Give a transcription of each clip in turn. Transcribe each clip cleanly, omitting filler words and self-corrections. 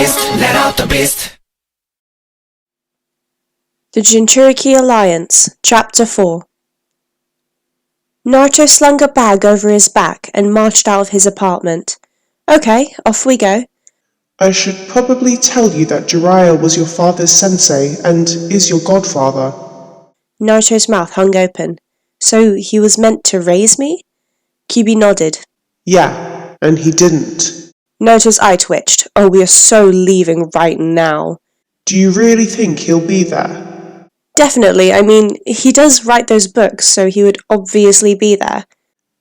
beast, let out the beast. The Jinchuuriki Alliance, Chapter 4. Naruto slung a bag over his back and marched out of his apartment. Okay, off we go. I should probably tell you that Jiraiya was your father's sensei and is your godfather. Naruto's mouth hung open. So he was meant to raise me? Kyuubi nodded. Yeah, and he didn't. Naruto's eye twitched. Oh, we are so leaving right now. Do you really think he'll be there? Definitely, I mean, he does write those books, so he would obviously be there.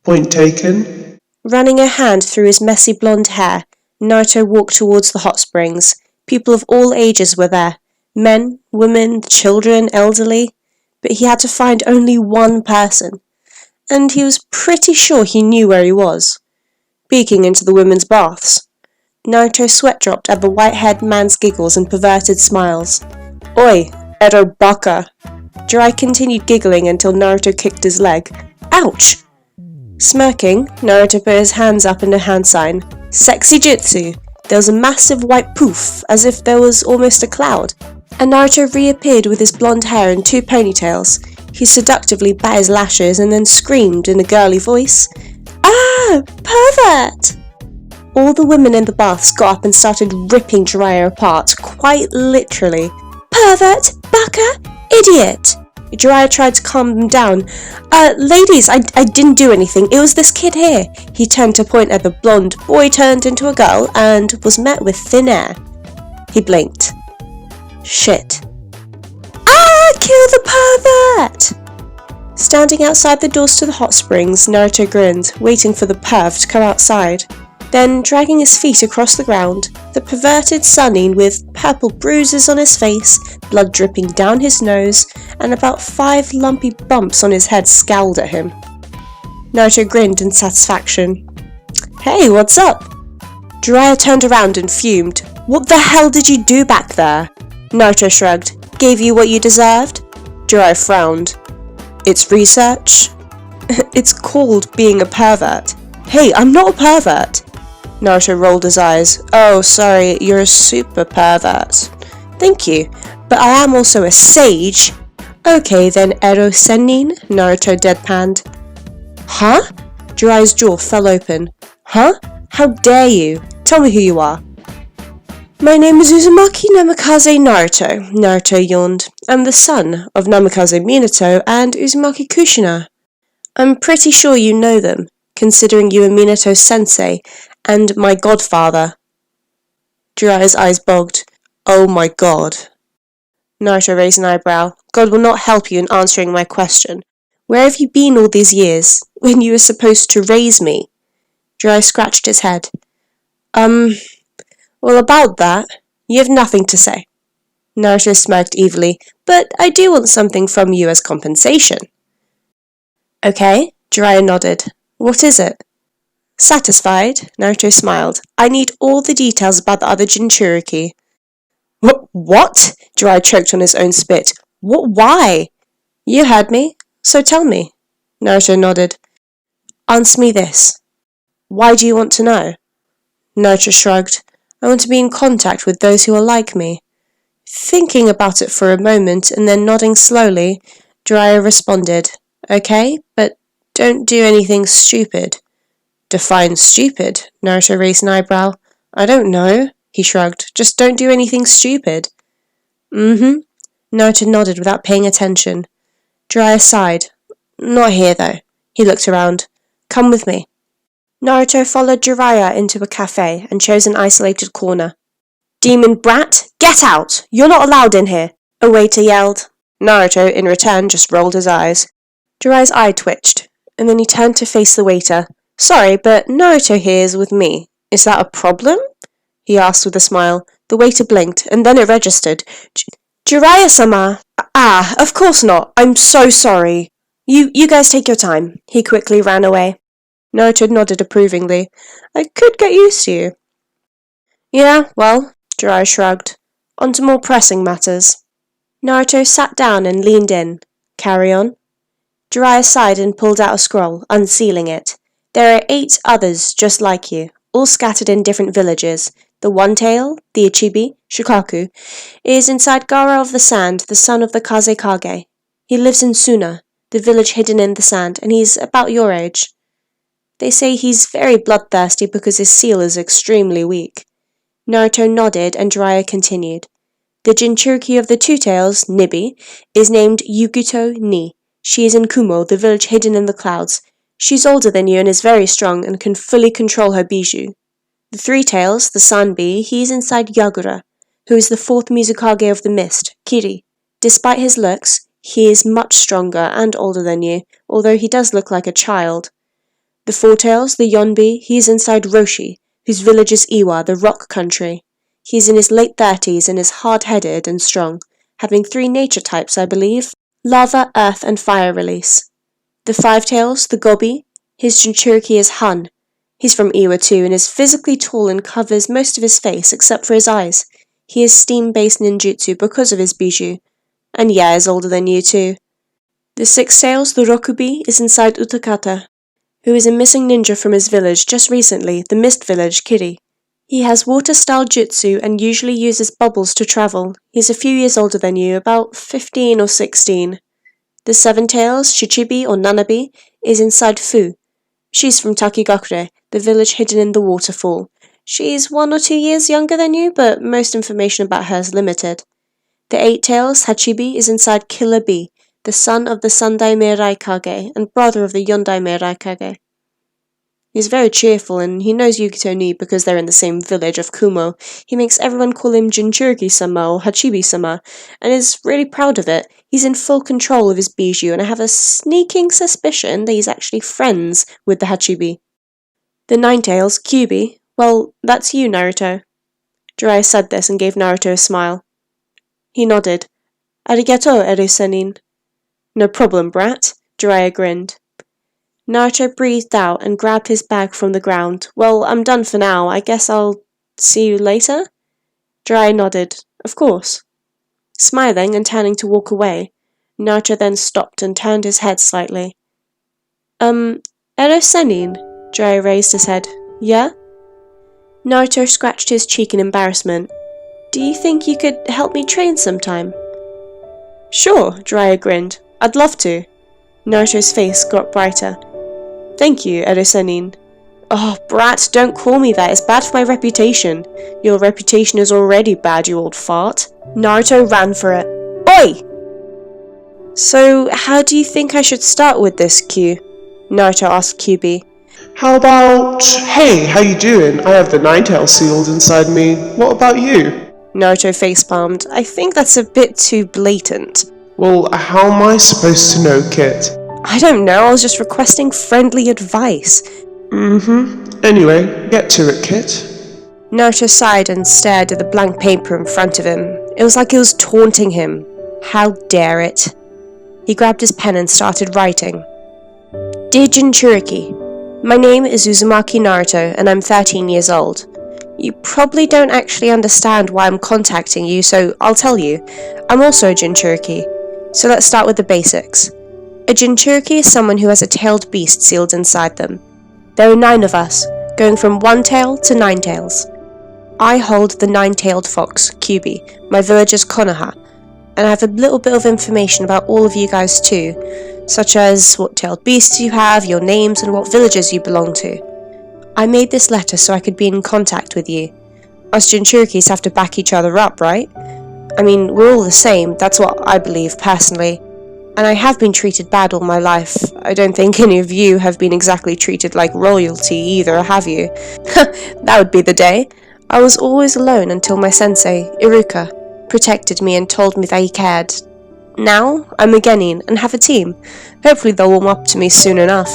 Point taken. Running a hand through his messy blonde hair, Naruto walked towards the hot springs. People of all ages were there. Men, women, children, elderly. But he had to find only one person. And he was pretty sure he knew where he was. Peeking into the women's baths. Naruto's sweat dropped at the white-haired man's giggles and perverted smiles. Oi, Edo Baka. Jiraiya continued giggling until Naruto kicked his leg. Ouch! Smirking, Naruto put his hands up in a hand sign. Sexy jutsu! There was a massive white poof, as if there was almost a cloud. And Naruto reappeared with his blonde hair and 2 ponytails. He seductively bat his lashes and then screamed in a girly voice. Ah! Pervert! All the women in the baths got up and started ripping Jiraiya apart, quite literally. Pervert! Baka! Idiot! Jiraiya tried to calm them down. Ladies, I didn't do anything. It was this kid here. He turned to point at the blonde boy turned into a girl and was met with thin air. He blinked. Shit. Ah! Kill the pervert! Standing outside the doors to the hot springs, Naruto grinned, waiting for the perv to come outside. Then, dragging his feet across the ground, the perverted Sannin with purple bruises on his face, blood dripping down his nose, and about 5 lumpy bumps on his head scowled at him. Naruto grinned in satisfaction. Hey, what's up? Jiraiya turned around and fumed. What the hell did you do back there? Naruto shrugged. Gave you what you deserved? Jiraiya frowned. It's research? It's called being a pervert. Hey, I'm not a pervert. Naruto rolled his eyes. Oh, sorry, you're a super pervert. Thank you, but I am also a sage. Okay then, Ero Sennin, Naruto deadpanned. Huh? Jiraiya's jaw fell open. Huh? How dare you? Tell me who you are. My name is Uzumaki Namikaze Naruto, Naruto yawned. I'm the son of Namikaze Minato and Uzumaki Kushina. I'm pretty sure you know them, considering you are Minato's sensei, and my godfather. Jiraiya's eyes bogged. Oh my god. Naruto raised an eyebrow. God will not help you in answering my question. Where have you been all these years, when you were supposed to raise me? Jiraiya scratched his head. Well, about that, you have nothing to say. Naruto smirked evilly. But I do want something from you as compensation. Okay, Jiraiya nodded. What is it? Satisfied, Naruto smiled. I need all the details about the other Jinchuuriki. What? Jiraiya choked on his own spit. What? Why? You heard me, so tell me. Naruto nodded. Answer me this. Why do you want to know? Naruto shrugged. I want to be in contact with those who are like me. Thinking about it for a moment and then nodding slowly, Jiraiya responded. Okay, but don't do anything stupid. Define stupid, Naruto raised an eyebrow. I don't know, he shrugged. Just don't do anything stupid. Naruto nodded without paying attention. Jiraiya sighed. Not here, though. He looked around. Come with me. Naruto followed Jiraiya into a cafe and chose an isolated corner. Demon brat, get out! You're not allowed in here, a waiter yelled. Naruto, in return, just rolled his eyes. Jiraiya's eye twitched, and then he turned to face the waiter. Sorry, but Naruto here is with me. Is that a problem? He asked with a smile. The waiter blinked, and then it registered. Jiraiya-sama! Ah, of course not. I'm so sorry. You guys take your time. He quickly ran away. Naruto nodded approvingly. I could get used to you. Yeah, well, Jiraiya shrugged. On to more pressing matters. Naruto sat down and leaned in. Carry on. Jiraiya sighed and pulled out a scroll, unsealing it. There are 8 others just like you, all scattered in different villages. The one-tail, the Ichibi, Shukaku, is inside Gara of the Sand, the son of the Kazekage. He lives in Suna, the village hidden in the sand, and he's about your age. They say he's very bloodthirsty because his seal is extremely weak. Naruto nodded and Jiraiya continued. The Jinchuuriki of the Two Tails, Nibi, is named Yukito Ni. She is in Kumo, the village hidden in the clouds. She's older than you and is very strong and can fully control her bijou. The Three Tails, the Sanbi, he's inside Yagura, who is the fourth Mizukage of the Mist, Kiri. Despite his looks, he is much stronger and older than you, although he does look like a child. The Four Tails, the Yonbi, he is inside Roshi, whose village is Iwa, the rock country. He's in his late 30s and is hard-headed and strong, having 3 nature types, I believe: lava, earth, and fire release. The Five Tails, the Gobi, his Jinchuuriki is Han. He's from Iwa too and is physically tall and covers most of his face except for his eyes. He is steam-based ninjutsu because of his bijou. And yeah, is older than you too. The Six Tails, the Rokubi, is inside Utakata, who is a missing ninja from his village just recently, the Mist Village, Kiri. He has water-style jutsu and usually uses bubbles to travel. He's a few years older than you, about 15 or 16. The Seven Tails, Shichibi or Nanabi, is inside Fu. She's from Takigakure, the village hidden in the waterfall. She's 1 or 2 years younger than you, but most information about her is limited. The Eight Tails, Hachibi, is inside Killer B, the son of the Sandaime Raikage and brother of the Yondaime Raikage. He's very cheerful and he knows Yukito Ni because they're in the same village of Kumo. He makes everyone call him Jinchuuriki-sama or Hachibi-sama and is really proud of it. He's in full control of his bijou and I have a sneaking suspicion that he's actually friends with the Hachibi. The Nine Tails, Kyubi, well, that's you, Naruto. Jiraiya said this and gave Naruto a smile. He nodded. Arigato, Eri-senin. No problem, brat, Jiraiya grinned. Naruto breathed out and grabbed his bag from the ground. Well, I'm done for now. I guess I'll see you later? Jiraiya nodded. Of course. Smiling and turning to walk away, Naruto then stopped and turned his head slightly. Eri-senin? Jiraiya raised his head. Yeah? Naruto scratched his cheek in embarrassment. Do you think you could help me train sometime? Sure, Jiraiya grinned. I'd love to. Naruto's face got brighter. Thank you, Eri-senin. Oh, brat, don't call me that. It's bad for my reputation. Your reputation is already bad, you old fart. Naruto ran for it. Oi! So, how do you think I should start with this, Q? Naruto asked Kyubi. How about, hey, how you doing? I have the Nine-Tail sealed inside me. What about you? Naruto facepalmed. I think that's a bit too blatant. Well, how am I supposed to know, Kit? I don't know, I was just requesting friendly advice. Anyway, get to it, Kit. Naruto sighed and stared at the blank paper in front of him. It was like it was taunting him. How dare it? He grabbed his pen and started writing. Dear Jinchuuriki, my name is Uzumaki Naruto and I'm 13 years old. You probably don't actually understand why I'm contacting you, so I'll tell you. I'm also a Jinchuuriki. So let's start with the basics. A Jinchuuriki is someone who has a tailed beast sealed inside them. There are 9 of us, going from 1 tail to 9 tails. I hold the 9-tailed fox, Kyubi, my village is Konoha, and I have a little bit of information about all of you guys too, such as what tailed beasts you have, your names, and what villages you belong to. I made this letter so I could be in contact with you. Us Jinchuurikis have to back each other up, right? I mean, we're all the same, that's what I believe personally. And I have been treated bad all my life. I don't think any of you have been exactly treated like royalty either, have you? That would be the day. I was always alone until my sensei, Iruka, protected me and told me that he cared. Now, I'm a genin and have a team. Hopefully they'll warm up to me soon enough.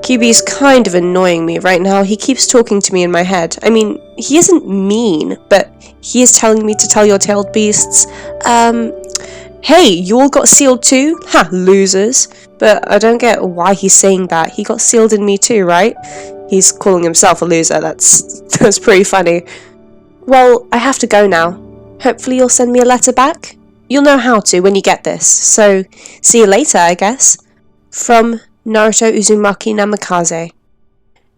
Kyubi's kind of annoying me right now. He keeps talking to me in my head. I mean, he isn't mean, but he is telling me to tell your tailed beasts, hey, you all got sealed too? Ha, losers. But I don't get why he's saying that. He got sealed in me too, right? He's calling himself a loser. That's pretty funny. Well, I have to go now. Hopefully you'll send me a letter back. You'll know how to when you get this. So, see you later, I guess. From Naruto Uzumaki Namikaze.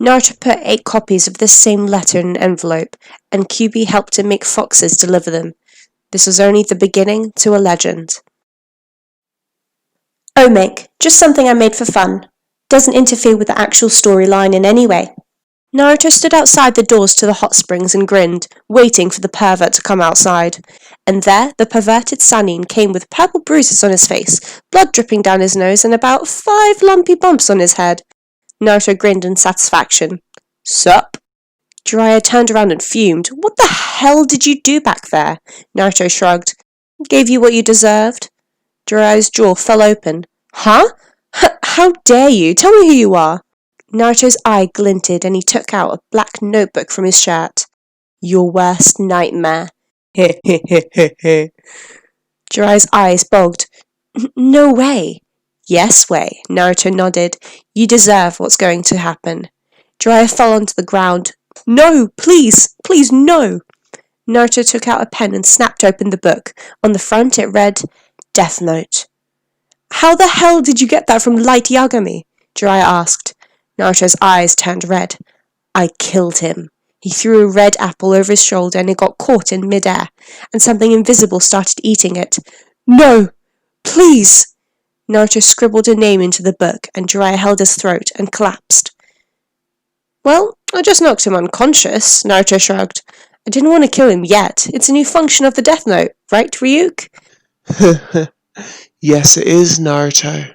Naruto put 8 copies of this same letter in an envelope, and Kyuubi helped him make foxes deliver them. This was only the beginning to a legend. Omake, just something I made for fun. Doesn't interfere with the actual storyline in any way. Naruto stood outside the doors to the hot springs and grinned, waiting for the pervert to come outside. And there, the perverted Sannin came with purple bruises on his face, blood dripping down his nose, and about 5 lumpy bumps on his head. Naruto grinned in satisfaction. Sup? Jiraiya turned around and fumed. What the hell did you do back there? Naruto shrugged. Gave you what you deserved. Jiraiya's jaw fell open. Huh? How dare you? Tell me who you are. Naruto's eye glinted and he took out a black notebook from his shirt. Your worst nightmare. Heh heh heh heh heh. Jiraiya's eyes bogged. No way. Yes way, Naruto nodded. You deserve what's going to happen. Jiraiya fell onto the ground. No, please, please, no. Naruto took out a pen and snapped open the book. On the front it read, Death Note. How the hell did you get that from Light Yagami? Jiraiya asked. Naruto's eyes turned red. I killed him. He threw a red apple over his shoulder and it got caught in midair, and something invisible started eating it. No! Please! Naruto scribbled a name into the book, and Jiraiya held his throat and collapsed. Well, I just knocked him unconscious, Naruto shrugged. I didn't want to kill him yet. It's a new function of the Death Note, right, Ryuk? Yes, it is, Naruto.